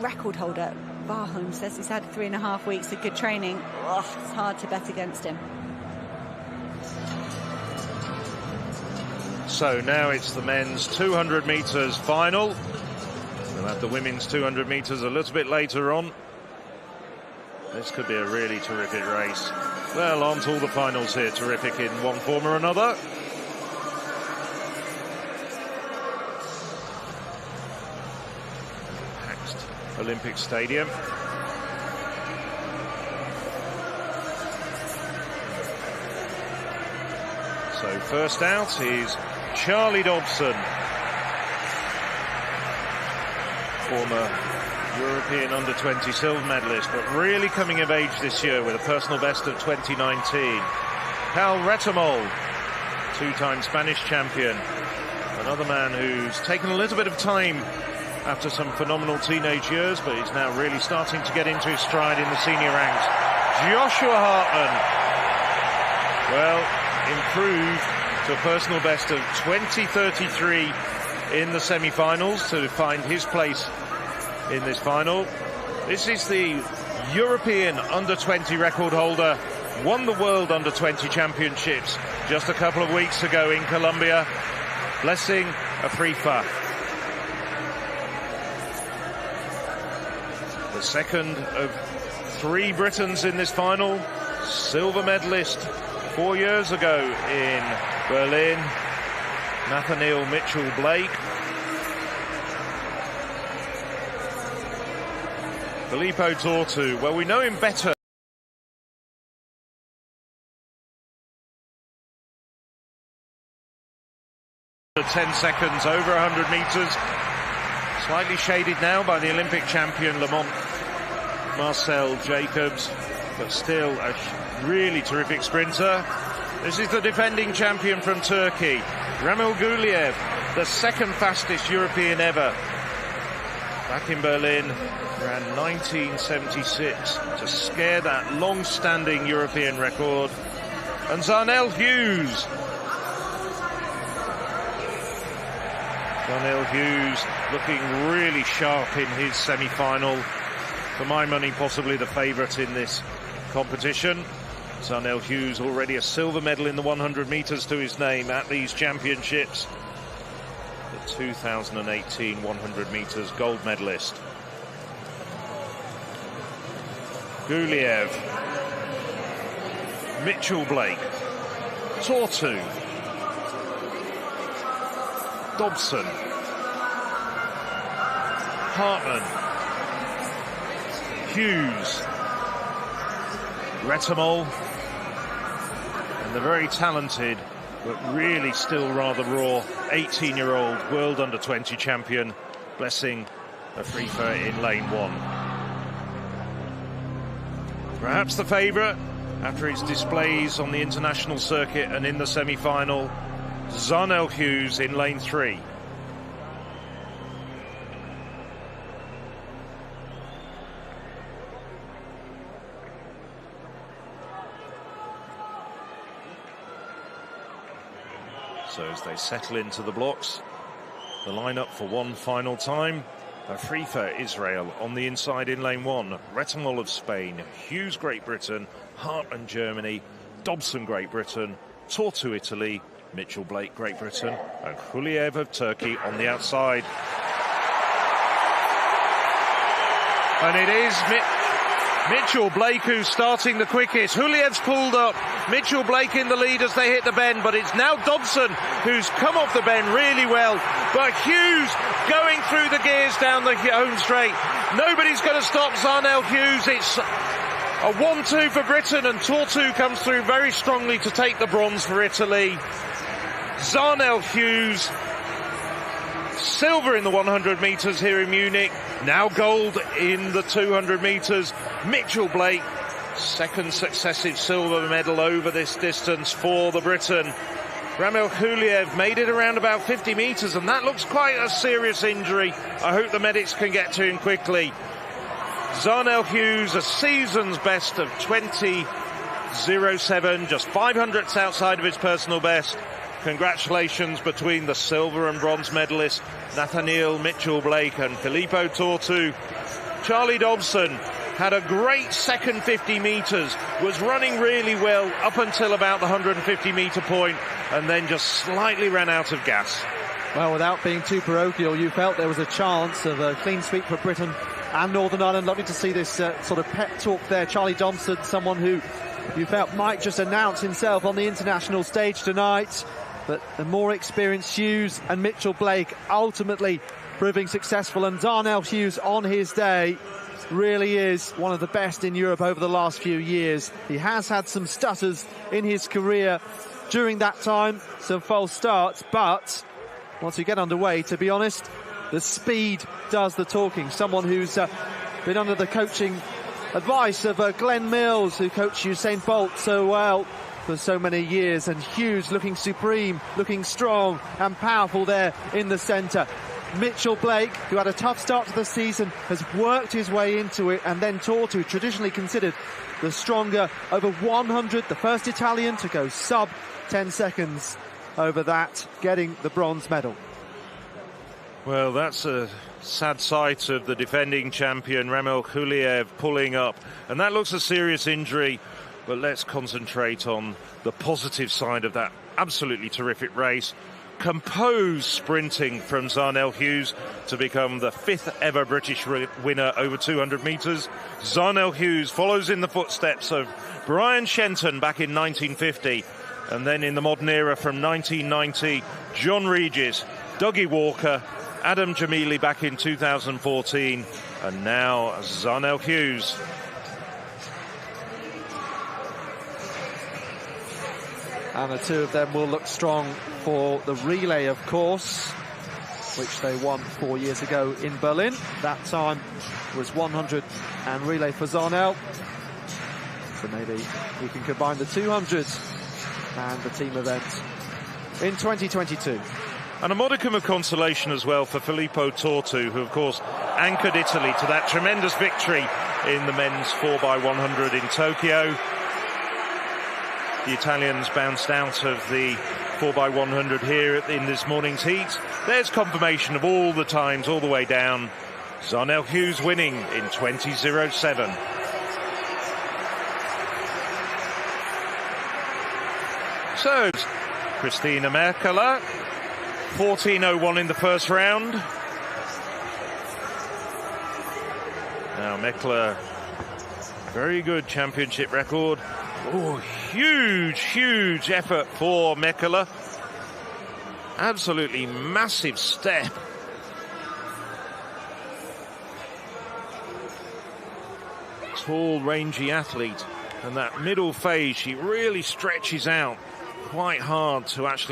record holder. Barholm says he's had 3.5 weeks of good training. Oh, it's hard to bet against him. So now it's the men's 200 metres final. We'll have the women's 200 metres a little bit later on. This could be a really terrific race. Well, aren't all the finals here terrific in one form or another? Packed Olympic Stadium. So first out is Charlie Dobson, former European under-20 silver medalist, but really coming of age this year with a personal best of 2019. Pau Retamol, two-time Spanish champion, another man who's taken a little bit of time after some phenomenal teenage years, but he's now really starting to get into his stride in the senior ranks. Joshua Hartman, well, improved to a personal best of 20:33 in the semi-finals to find his place in this final. This is the European under-20 record holder, won the World Under-20 Championships just a couple of weeks ago in Colombia. Blessing Afrifa, the second of 3 Britons in this final, silver medalist 4 years ago in Berlin, Nathaniel Mitchell-Blake. Filippo Tortu, well, we know him better. At 10 seconds over 100 metres. Slightly shaded now by the Olympic champion Lamont Marcel Jacobs, but still a really terrific sprinter. This is the defending champion from Turkey, Ramil Guliev, the second fastest European ever. Back in Berlin, ran 1976 to scare that long-standing European record. And Zarnell Hughes. Zarnell Hughes looking really sharp in his semi-final. For my money, possibly the favourite in this competition. Zarnell Hughes already a silver medal in the 100 metres to his name at these championships. The 2018 100 metres gold medalist. Guliev, Mitchell-Blake, Tortu, Dobson, Hartman, Hughes, Retamol, and the very talented but really still rather raw 18-year-old world under-20 champion Blessing Afrifa in lane 1. Perhaps the favourite after his displays on the international circuit and in the semi-final, Zarnell Hughes in lane 3. So as they settle into the blocks, the lineup for one final time. Afrifa, Israel on the inside in lane 1. Retamol of Spain, Hughes, Great Britain, Hartman, Germany, Dobson, Great Britain, Tortu, Italy, Mitchell-Blake, Great Britain, and Guliev of Turkey on the outside. And it is Mitchell-Blake who's starting the quickest. Huliev's pulled up. Mitchell-Blake in the lead as they hit the bend, but it's now Dobson who's come off the bend really well. But Hughes going through the gears down the home straight. Nobody's going to stop Zarnell Hughes. It's a 1-2 for Britain, and Tortu comes through very strongly to take the bronze for Italy. Zarnell Hughes, silver in the 100 metres here in Munich, now gold in the 200 metres. Mitchell-Blake, second successive silver medal over this distance for the Briton. Ramil Guliev made it around about 50 metres, and that looks quite a serious injury. I hope the medics can get to him quickly. Zarnell Hughes, a season's best of 20.07, just 500ths outside of his personal best. Congratulations between the silver and bronze medalists, Nathaniel Mitchell-Blake and Filippo Tortu. Charlie Dobson had a great second 50 metres, was running really well up until about the 150-metre point, and then just slightly ran out of gas. Well, without being too parochial, you felt there was a chance of a clean sweep for Britain and Northern Ireland. Lovely to see this sort of pep talk there. Charlie Dobson, someone who you felt might just announce himself on the international stage tonight, but the more experienced Hughes and Mitchell Blake ultimately proving successful, and Darnell Hughes on his day really is one of the best in Europe over the last few years. He has had some stutters in his career during that time, some false starts, but once you get underway, to be honest, the speed does the talking. Someone who's been under the coaching advice of Glenn Mills, who coached Usain Bolt so well for so many years, and Hughes looking supreme, looking strong and powerful there in the centre. Mitchell Blake, who had a tough start to the season, has worked his way into it, and then Tortu, traditionally considered the stronger over 100, the first Italian to go sub 10 seconds over that, getting the bronze medal. Well, that's a sad sight of the defending champion Ramil Khuliev pulling up, and that looks a serious injury, but let's concentrate on the positive side of that absolutely terrific race. Composed sprinting from Zarnell Hughes to become the 5th ever British winner over 200 metres. Zarnell Hughes follows in the footsteps of Brian Shenton back in 1950, and then in the modern era from 1990, John Regis, Dougie Walker, Adam Jamili back in 2014, and now Zarnell Hughes. And the two of them will look strong for the relay, of course, which they won 4 years ago in Berlin. That time was 100 and relay for Zarnell. So maybe we can combine the 200 and the team event in 2022. And a modicum of consolation as well for Filippo Tortu, who of course anchored Italy to that tremendous victory in the men's 4x100 in Tokyo. The Italians bounced out of the 4x100 here in this morning's heat. There's confirmation of all the times all the way down. Zarnell Hughes winning in 20.07. So, Christina Merkele, 14.01 in the first round. Now Merkele, very good championship record. Oh, huge effort for Merkele. Absolutely massive step. Tall, rangy athlete. And that middle phase, she really stretches out quite hard to actually